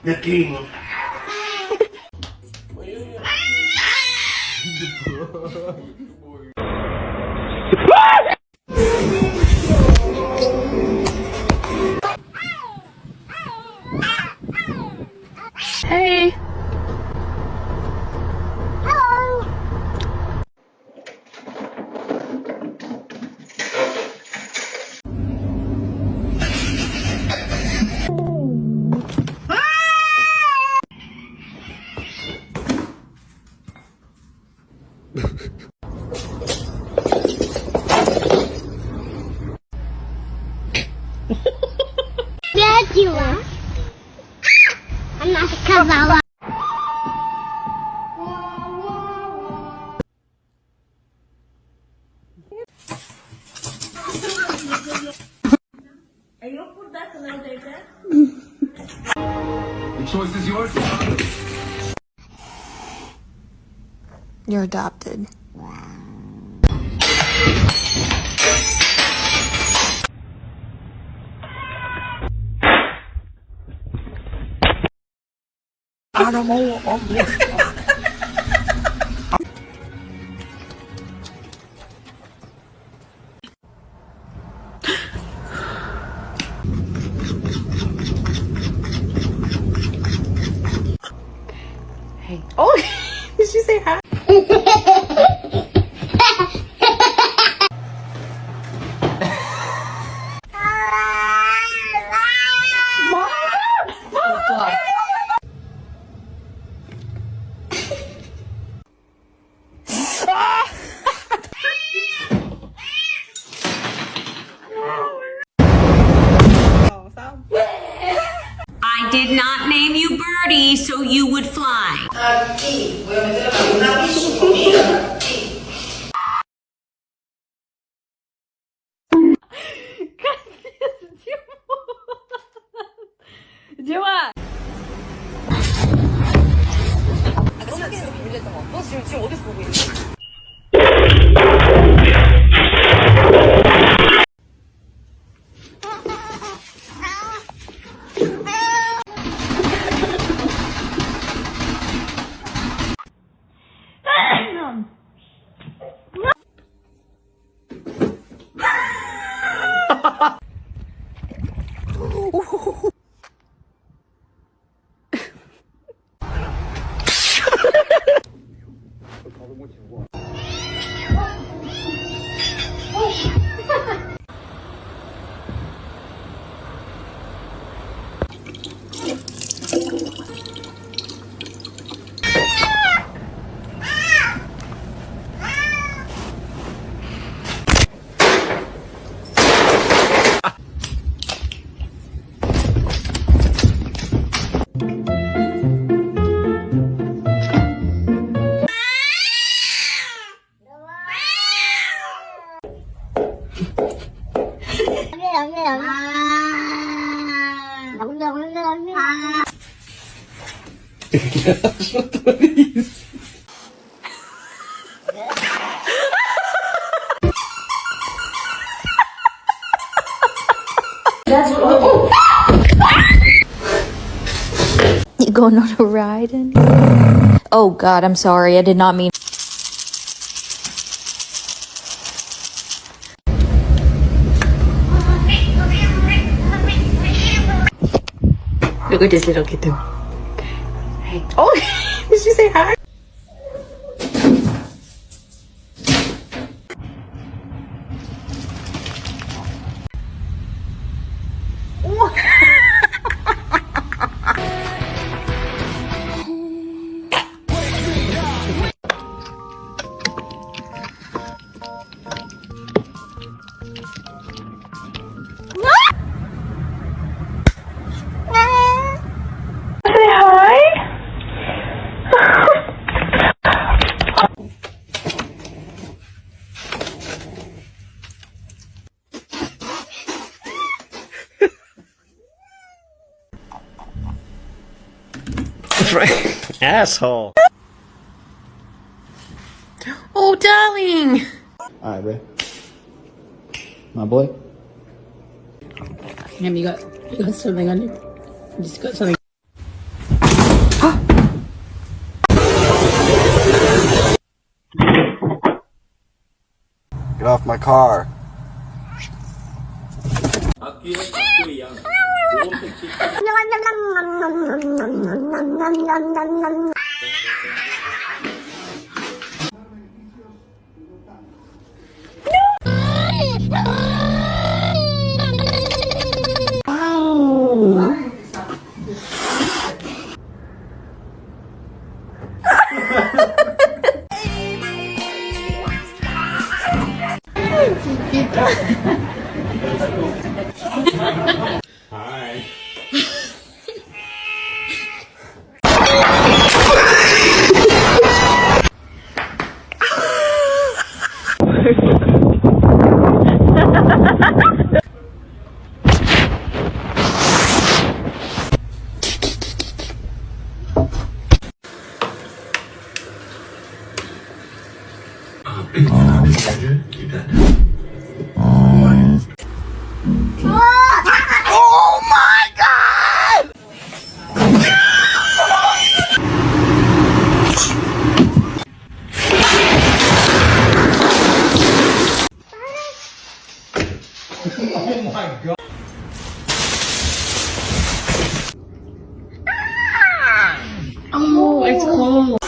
The king. Hey. Hello. Wiedziła. Ona skazała. The choice is yours. You're adopted. Hey. Oh, did she say hi? I did not name you Birdie so you would fly. Aquí, voy a meter una aviso comida. Aquí. 좋아. 너 지금 어디서 보고 있어? You going on a ride in? Oh God, I'm sorry. I did not mean. Look at this little kitten. Hey. Oh, did she say hi? Asshole. Oh, darling. Alright, babe. My boy. Him, you got. You got something on it. You just got something. Get off my car. Hi. Oh, it's cold.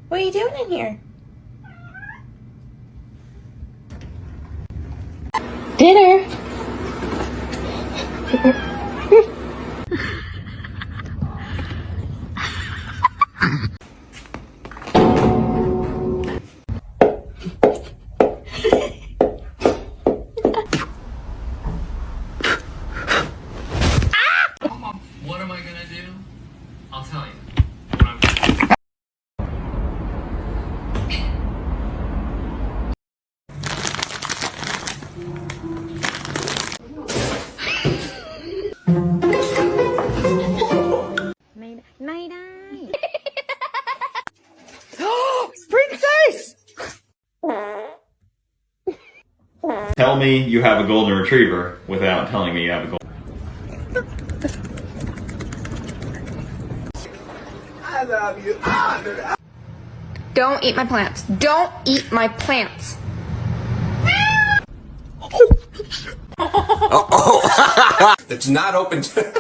What are you doing in here? Dinner. What am I gonna do? I'll tell you. Tell me you have a golden retriever without telling me you have a golden. Don't eat my plants. Don't eat my plants. It's not open to...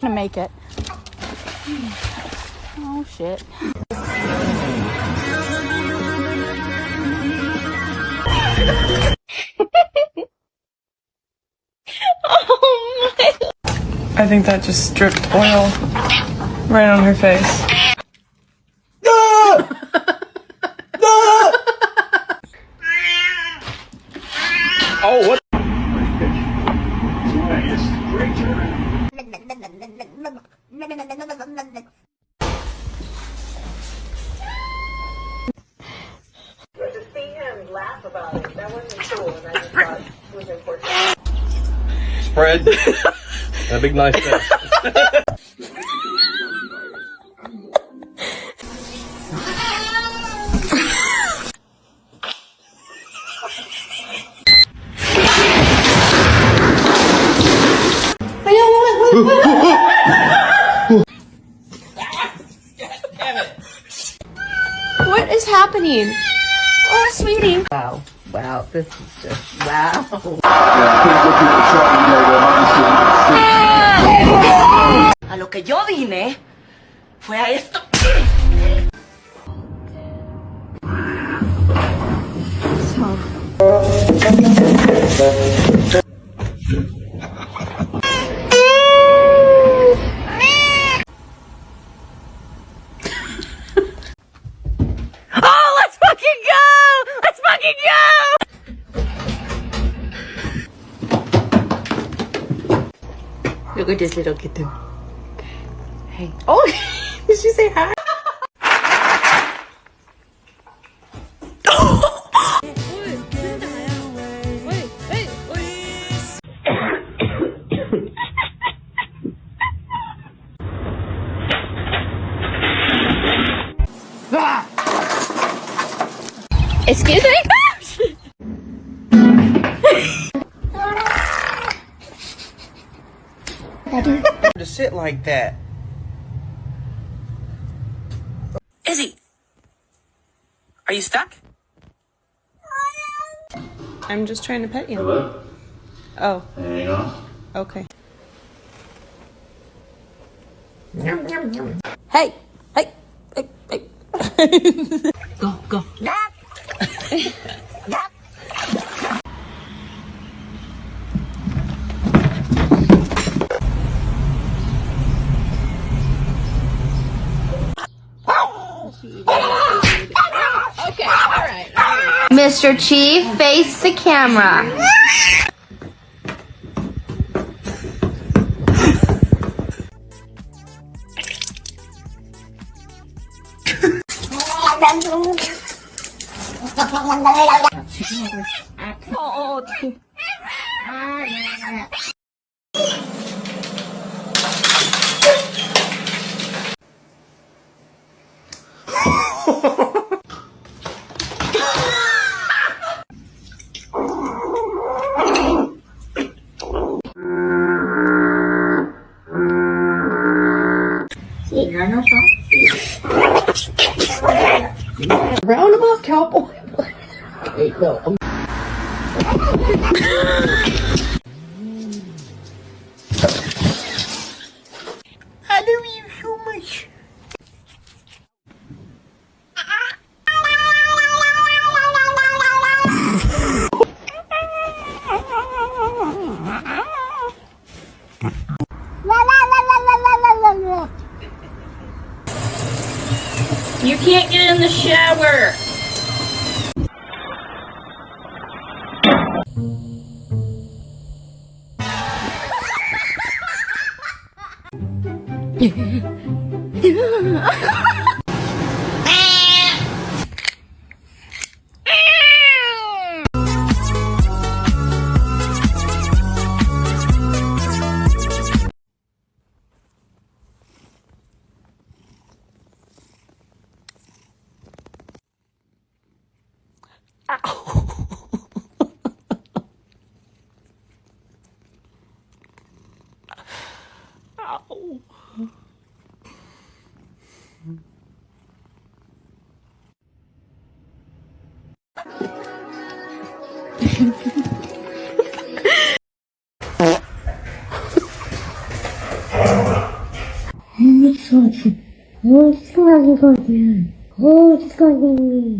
Gonna make it. Oh shit. I think that just dripped oil right on her face. Oh, what? To see him laugh about it, that wasn't cool, and I just thought it was important. Spread. A big nice face. What is happening? Oh, sweetie. Wow. Wow. This is just wow. A lo que yo vine fue a esto. Oh, let's fucking go! Let's fucking go! Look at this little kitten. Hey. Oh, did she say hi? Excuse me? To sit like that. Izzy, are you stuck? I'm just trying to pet you. Hello? Oh, Hang on. okay. Hey, hey, hey, hey. Go, go. Mr. Chief, face the camera. Round him up, cowboy. Hey, no. I love you so much. You can't get in the shower. Oh, it's going. Oh, it's going.